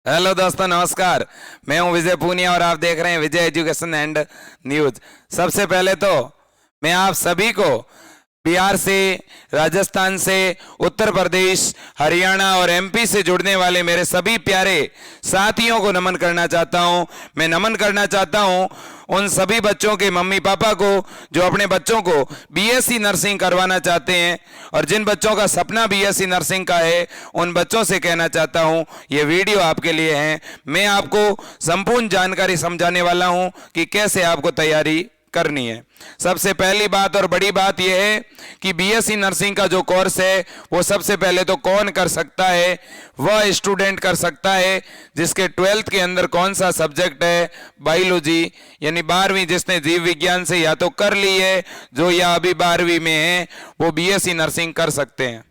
Hello दोस्तों, नमस्कार। मैं हूं विजय पूनिया और आप देख रहे हैं विजय एजुकेशन एंड न्यूज। सबसे पहले तो मैं आप सभी को बिहार से, राजस्थान से, उत्तर प्रदेश, हरियाणा और एमपी से जुड़ने वाले मेरे सभी प्यारे साथियों को नमन करना चाहता हूं। मैं नमन करना चाहता हूं उन सभी बच्चों के मम्मी पापा को जो अपने बच्चों को बीएससी नर्सिंग करवाना चाहते हैं, और जिन बच्चों का सपना बीएससी नर्सिंग का है उन बच्चों से कहना चाहता हूं ये वीडियो आपके लिए है। मैं आपको संपूर्ण जानकारी समझाने वाला हूं कि कैसे आपको तैयारी करनी है। सबसे पहली बात और बड़ी बात यह है कि बीएससी नर्सिंग का जो कोर्स है वो सबसे पहले तो कौन कर सकता है? वह स्टूडेंट कर सकता है जिसके 12th के अंदर कौन सा सब्जेक्ट है, बायोलॉजी, यानी 12वीं जिसने जीव विज्ञान से या तो कर ली है, जो या अभी 12वीं में है, वो बीएससी नर्सिंग कर सकते हैं।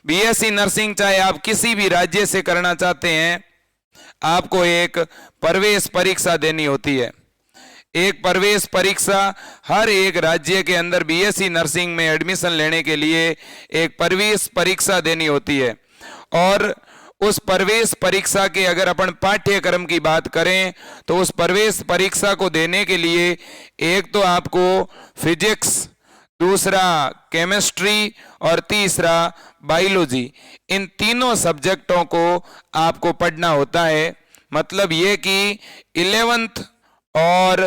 बीएससी नर्सिंग चाहे आप किसी भी राज्य से करना चाहते हैं, आपको एक प्रवेश परीक्षा देनी होती है। एक प्रवेश परीक्षा हर एक राज्य के अंदर बीएससी नर्सिंग में एडमिशन लेने के लिए एक प्रवेश परीक्षा देनी होती है। और उस प्रवेश परीक्षा के अगर अपन पाठ्यक्रम की बात करें तो उस प्रवेश परीक्षा को देने के लिए एक तो आपको फिजिक्स, दूसरा केमिस्ट्री और तीसरा बायोलॉजी, इन तीनों सब्जेक्टों को आपको पढ़ना होता है। मतलब ये कि 11th और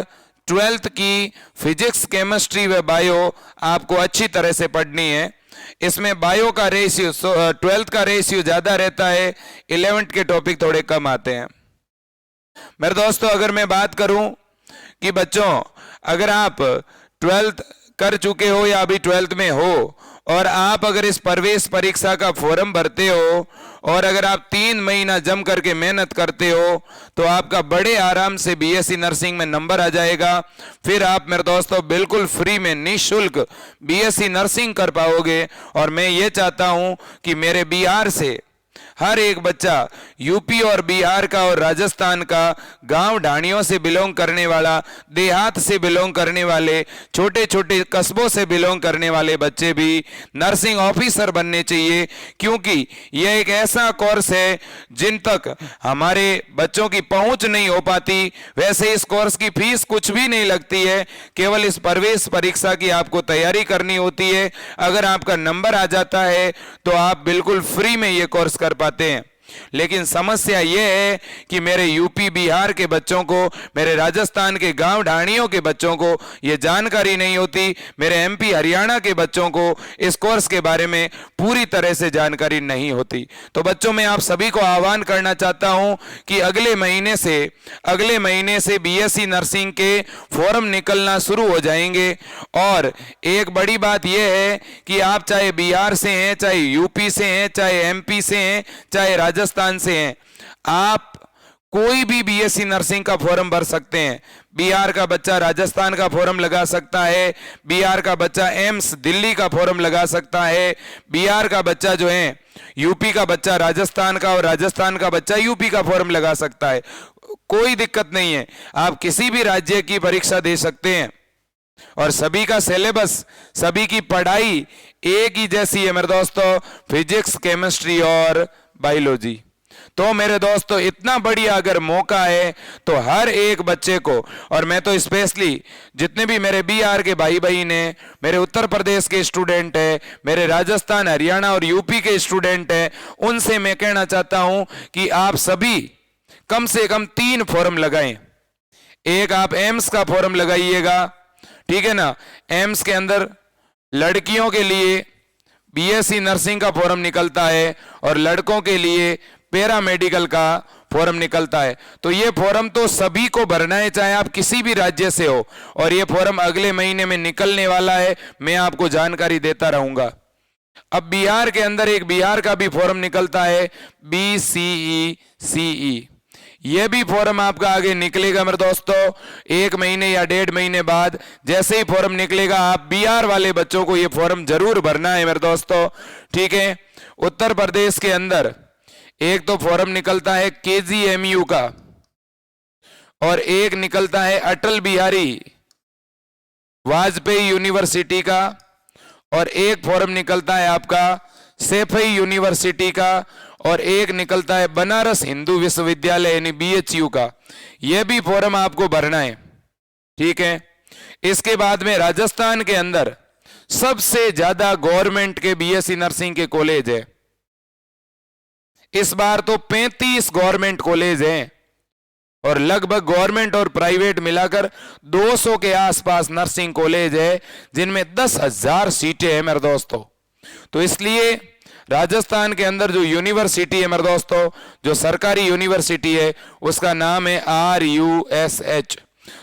12th की फिजिक्स, केमिस्ट्री व बायो आपको अच्छी तरह से पढ़नी है। इसमें बायो का रेशियो 12th का रेशियो ज्यादा रहता है, 11th के टॉपिक थोड़े कम आते हैं। मेरे दोस्तों, अगर मैं बात करूं कि बच्चों अगर आप 12th कर चुके हो या अभी 12th में हो और आप अगर इस प्रवेश परीक्षा का फॉर्म भरते हो और अगर आप 3 महीना जम करके मेहनत करते हो तो आपका बड़े आराम से बीएससी नर्सिंग में नंबर आ जाएगा। फिर आप मेरे दोस्तों बिल्कुल फ्री में निःशुल्क बीएससी नर्सिंग कर पाओगे। और मैं ये चाहता हूं कि मेरे बिहार से हर एक बच्चा, यूपी और बिहार का और राजस्थान का, गांव ढाणियों से बिलोंग करने वाला, देहात से बिलोंग करने वाले, छोटे छोटे कस्बों से बिलोंग करने वाले बच्चे भी नर्सिंग ऑफिसर बनने चाहिए। क्योंकि यह एक ऐसा कोर्स है जिन तक हमारे बच्चों की पहुंच नहीं हो पाती। वैसे इस कोर्स की फीस कुछ भी नहीं लगती है, केवल इस प्रवेश परीक्षा की आपको तैयारी करनी होती है। अगर आपका नंबर आ जाता है तो आप बिल्कुल फ्री में ये कोर्स कर पाते हैं। लेकिन समस्या यह है कि मेरे यूपी बिहार के बच्चों को, मेरे राजस्थान के गांव ढाणियों के बच्चों को यह जानकारी नहीं होती, मेरे एमपी हरियाणा के बच्चों को इस कोर्स के बारे में पूरी तरह से जानकारी नहीं होती। तो बच्चों, मैं आप सभी को आह्वान करना चाहता हूं कि अगले महीने से बीएससी नर्सिंग के फॉर्म निकलना शुरू हो जाएंगे। और एक बड़ी बात यह है कि आप चाहे बिहार से हैं, चाहे यूपी से हैं, चाहे एमपी से हैं, चाहे राजस्थान से हैं, आप कोई भी बीएससी नर्सिंग का फॉर्म भर सकते हैं। बिहार का बच्चा राजस्थान का फॉर्म लगा सकता है, बिहार का बच्चा एम्स दिल्ली का फॉर्म लगा सकता है, बिहार का बच्चा जो है यूपी का बच्चा राजस्थान का और राजस्थान का बच्चा यूपी का फॉर्म लगा सकता है। कोई दिक्कत नहीं है, आप किसी भी राज्य की परीक्षा दे सकते हैं। और सभी का सिलेबस, सभी की पढ़ाई एक ही जैसी है मेरे दोस्तों, फिजिक्स, केमिस्ट्री और बायोलॉजी। तो मेरे दोस्तों, इतना बढ़िया अगर मौका है तो हर एक बच्चे को, और मैं तो स्पेशली जितने भी मेरे बिहार के भाई बहन हैं, मेरे उत्तर प्रदेश के स्टूडेंट हैं, मेरे राजस्थान, हरियाणा और यूपी के स्टूडेंट हैं, उनसे मैं कहना चाहता हूं कि आप सभी कम से कम 3 फॉर्म लगाएं। एक आप एम्स का फॉर्म लगाइएगा, ठीक है ना। एम्स के अंदर लड़कियों के लिए बीएससी नर्सिंग का फॉर्म निकलता है और लड़कों के लिए पैरामेडिकल का फॉर्म निकलता है। तो ये फॉर्म तो सभी को भरना है, चाहे आप किसी भी राज्य से हो। और ये फॉर्म अगले महीने में निकलने वाला है, मैं आपको जानकारी देता रहूंगा। अब बिहार के अंदर एक बिहार का भी फॉर्म निकलता है, BCECE। यह भी फॉर्म आपका आगे निकलेगा मेरे दोस्तों, 1 महीने या 1.5 महीने बाद। जैसे ही फॉर्म निकलेगा, आप बिहार वाले बच्चों को यह फॉर्म जरूर भरना है मेरे दोस्तों, ठीक है। उत्तर प्रदेश के अंदर एक तो फॉर्म निकलता है KGMU का, और एक निकलता है अटल बिहारी वाजपेयी यूनिवर्सिटी का, और एक फॉर्म निकलता है आपका सैफई यूनिवर्सिटी का, और एक निकलता है बनारस हिंदू विश्वविद्यालय यानी BHU का। यह भी फॉर्म आपको भरना है, ठीक है। इसके बाद में राजस्थान के अंदर सबसे ज्यादा गवर्नमेंट के BSc नर्सिंग के कॉलेज है। इस बार तो 35 गवर्नमेंट कॉलेज हैं और लगभग गवर्नमेंट और प्राइवेट मिलाकर 200 के आसपास नर्सिंग कॉलेज है, जिनमें 10,000 सीटें हैं मेरे दोस्तों। तो इसलिए राजस्थान के अंदर जो यूनिवर्सिटी है मेरे दोस्तों, जो सरकारी यूनिवर्सिटी है, उसका नाम है RUSH।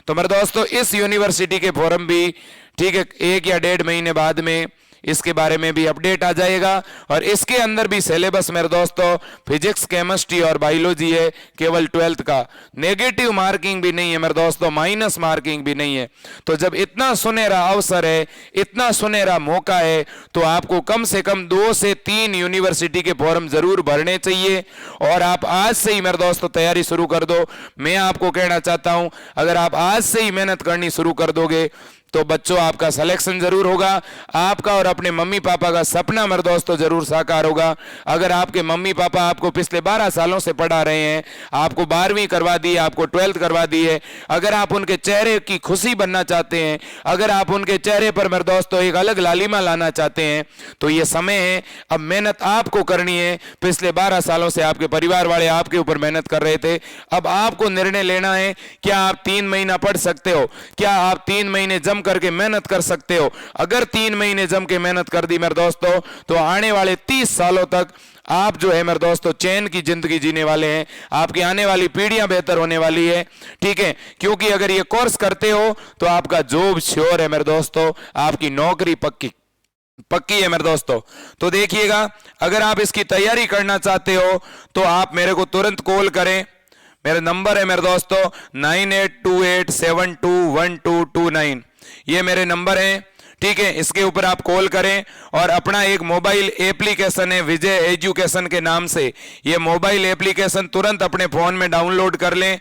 तो मेरे दोस्तों इस यूनिवर्सिटी के फॉर्म भी, ठीक है, 1 या 1.5 महीने बाद में इसके बारे में भी अपडेट आ जाएगा। और इसके अंदर भी सिलेबस मेरे दोस्तों फिजिक्स, केमिस्ट्री और बायोलॉजी है, केवल 12th का। नेगेटिव मार्किंग भी नहीं है मेरे दोस्तों, माइनस मार्किंग भी नहीं है। तो जब इतना सुनहरा अवसर है, इतना सुनहरा मौका है, तो आपको कम से कम 2 से 3 यूनिवर्सिटी के फॉर्म जरूर भरने चाहिए। और आप आज से ही मेरे दोस्तों तैयारी शुरू कर दो। मैं आपको कहना चाहता हूं, अगर आप आज से ही मेहनत करनी शुरू कर दोगे तो बच्चों आपका सिलेक्शन जरूर होगा। आपका और अपने मम्मी पापा का सपना मेरे दोस्तों जरूर साकार होगा। अगर आपके मम्मी पापा आपको पिछले 12 सालों से पढ़ा रहे हैं, आपको 12वीं करवा दी, आपको 12th करवा दी है, अगर आप उनके चेहरे की खुशी बनना चाहते हैं, अगर आप उनके चेहरे पर मेरे दोस्तों एक अलग लालिमा लाना चाहते हैं, तो ये समय है, अब मेहनत आपको करनी है। पिछले 12 सालों से आपके परिवार वाले आपके ऊपर मेहनत कर रहे थे, अब आपको निर्णय लेना है। क्या आप 3 महीना पढ़ सकते हो? क्या आप 3 महीने जम करके मेहनत कर सकते हो? अगर 3 महीने जम के मेहनत कर दी मेरे दोस्तों, तो आने वाले 30 सालों तक आप जो है मेरे दोस्तों चैन की जिंदगी जीने वाले हैं। आपकी आने वाली पीढ़ियां बेहतर होने वाली है, ठीक है। क्योंकि अगर ये कोर्स करते हो तो आपका जॉब श्योर है मेरे दोस्तों, आपकी नौकरी पक्की है मेरे दोस्तों। तो देखिएगा, अगर आप इसकी तैयारी करना चाहते हो तो आप मेरे को तुरंत कॉल करें। मेरा नंबर है मेरे दोस्तों 9828721229। ये मेरे नंबर हैं, ठीक है। इसके ऊपर आप कॉल करें और अपना एक मोबाइल एप्लीकेशन है विजय एजुकेशन के नाम से, ये मोबाइल एप्लीकेशन तुरंत अपने फोन में डाउनलोड कर लें।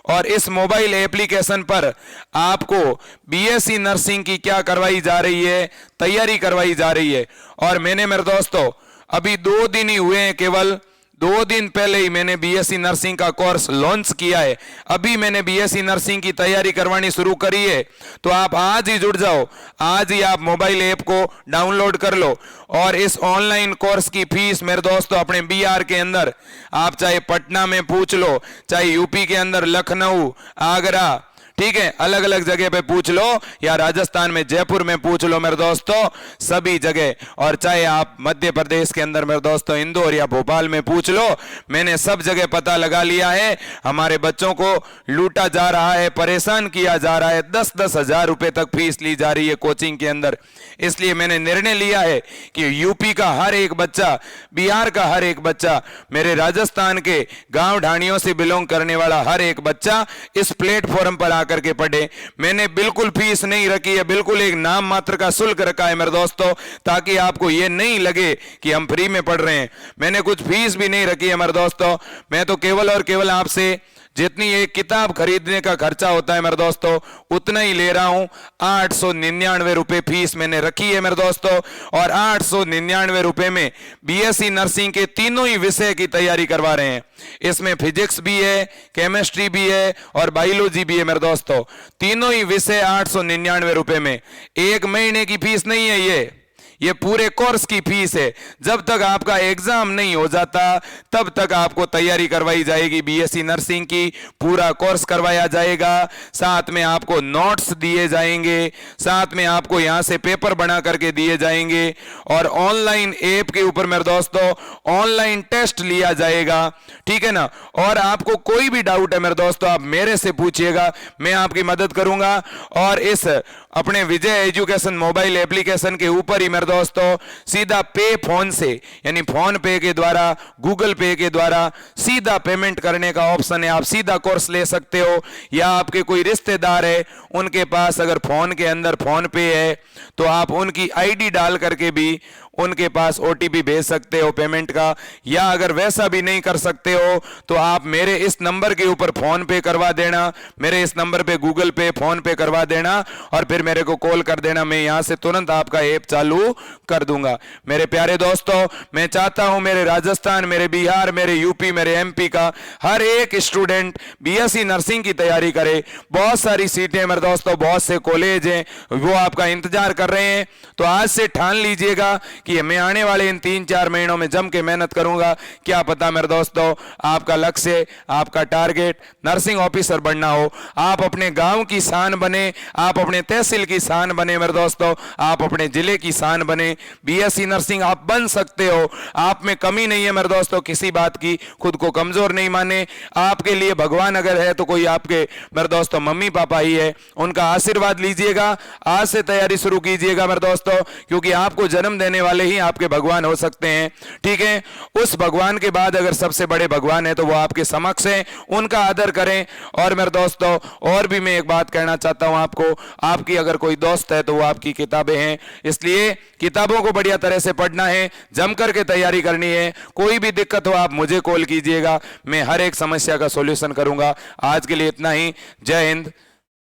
और इस मोबाइल एप्लीकेशन पर आपको BSc नर्सिंग की क्या करवाई जा रही है, तैयारी करवाई जा रही है। और मैंने मेरे दोस्तों अभी 2 दिन ही हुए हैं, केवल 2 दिन पहले ही मैंने BSc नर्सिंग का कोर्स लॉन्च किया है। अभी मैंने BSc नर्सिंग की तैयारी करवानी शुरू करी है। तो आप आज ही जुड़ जाओ, आज ही आप मोबाइल ऐप को डाउनलोड कर लो। और इस ऑनलाइन कोर्स की फीस मेरे दोस्तों अपने बिहार के अंदर, आप चाहे पटना में पूछ लो, चाहे यूपी के अंदर लखनऊ, आगरा, ठीक है, अलग अलग जगह पे पूछ लो, या राजस्थान में जयपुर में पूछ लो मेरे दोस्तों, सभी जगह। और चाहे आप मध्य प्रदेश के अंदर मेरे दोस्तों इंदौर या भोपाल में पूछ लो, मैंने सब जगह पता लगा लिया है। हमारे बच्चों को लूटा जा रहा है, परेशान किया जा रहा है, 10-10 हजार रुपए तक फीस ली जा रही है कोचिंग के अंदर। इसलिए मैंने निर्णय लिया है कि यूपी का हर एक बच्चा, बिहार का हर एक बच्चा, मेरे राजस्थान के गांव ढाणियों से बिलोंग करने वाला हर एक बच्चा इस प्लेटफॉर्म पर आकर के पढ़े। मैंने बिल्कुल फीस नहीं रखी है, बिल्कुल एक नाम मात्र का शुल्क रखा है मेरे दोस्तों, ताकि आपको यह नहीं लगे कि हम फ्री में पढ़ रहे हैं। मैंने कुछ फीस भी नहीं रखी है मेरे दोस्तों। मैं तो केवल और केवल आपसे जितनी एक किताब खरीदने का खर्चा होता है मेरे दोस्तों, उतना ही ले रहा हूं। 899 रुपए फीस मैंने रखी है मेरे दोस्तों। और 899 रुपए में BSc नर्सिंग के तीनों ही विषय की तैयारी करवा रहे हैं। इसमें फिजिक्स भी है, केमिस्ट्री भी है और बायोलॉजी भी है मेरे दोस्तों। तीनों ही विषय 899 रुपए में। 1 महीने की फीस नहीं है ये पूरे कोर्स की फीस है। जब तक आपका एग्जाम नहीं हो जाता तब तक आपको तैयारी करवाई जाएगी BSc नर्सिंग की, पूरा कोर्स करवाया जाएगा। साथ में आपको नोट्स दिए जाएंगे, साथ में आपको यहां से पेपर बना करके दिए जाएंगे और ऑनलाइन ऐप के ऊपर मेरे दोस्तों ऑनलाइन टेस्ट लिया जाएगा, ठीक है ना। और आपको कोई भी डाउट है मेरे दोस्तों, आप मेरे से पूछिएगा, मैं आपकी मदद करूंगा। और इस अपने विजय एजुकेशन मोबाइल एप्लीकेशन के ऊपर ही मेरे दोस्तों सीधा पे फोन से, यानी फोन पे के द्वारा, गूगल पे के द्वारा सीधा पेमेंट करने का ऑप्शन है। आप सीधा कोर्स ले सकते हो, या आपके कोई रिश्तेदार है उनके पास अगर फोन के अंदर फोन पे है तो आप उनकी ID डाल करके भी उनके पास OTP भेज सकते हो पेमेंट का, या अगर वैसा भी नहीं कर सकते हो तो आप मेरे इस नंबर के ऊपर फोन पे करवा देना, मेरे इस नंबर पे गूगल पे फोन पे करवा देना और फिर मेरे को कॉल कर देना, मैं यहां से तुरंत आपका ऐप चालू कर दूंगा। मेरे प्यारे दोस्तों, मैं चाहता हूं मेरे राजस्थान, मेरे बिहार, मेरे यूपी, मेरे MP का हर एक स्टूडेंट BSc नर्सिंग की तैयारी करे। बहुत सारी सीटें मेरे दोस्तों, बहुत से कॉलेज हैं, वो आपका इंतजार कर रहे हैं। तो आज से ठान लीजिएगा कि मैं आने वाले इन 3-4 महीनों में जम के मेहनत करूंगा। क्या पता मेरे दोस्तों आपका लक्ष्य, आपका टारगेट नर्सिंग ऑफिसर बनना हो, आप अपने गांव की शान बने, आप अपने तहसील की शान बने मेरे दोस्तों, आप अपने जिले की शान बने। BSc नर्सिंग आप बन सकते हो, आप में कमी नहीं है मेरे दोस्तों किसी बात की, खुद को कमजोर नहीं माने। आपके लिए भगवान अगर है तो कोई आपके मेरे दोस्तों मम्मी पापा ही है, उनका आशीर्वाद लीजिएगा। आज से तैयारी शुरू कीजिएगा मेरे दोस्तों, क्योंकि आपको जन्म देने वाले ही आपके भगवान हो सकते हैं, ठीक है। उस भगवान के बाद अगर सबसे बड़े भगवान है तो वो आपके समक्ष हैं, उनका आदर करें। और मेरे दोस्तों और भी मैं एक बात कहना चाहता हूं आपको, आपकी अगर कोई दोस्त है तो वो आपकी किताबें हैं, इसलिए किताबों को बढ़िया तरह से पढ़ना है, जम करके तैयारी करनी है। कोई भी दिक्कत हो आप मुझे कॉल कीजिएगा, मैं हर एक समस्या का सॉल्यूशन करूंगा। आज के लिए इतना ही। जय हिंद,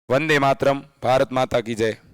वंदे मातरम, भारत माता की जय।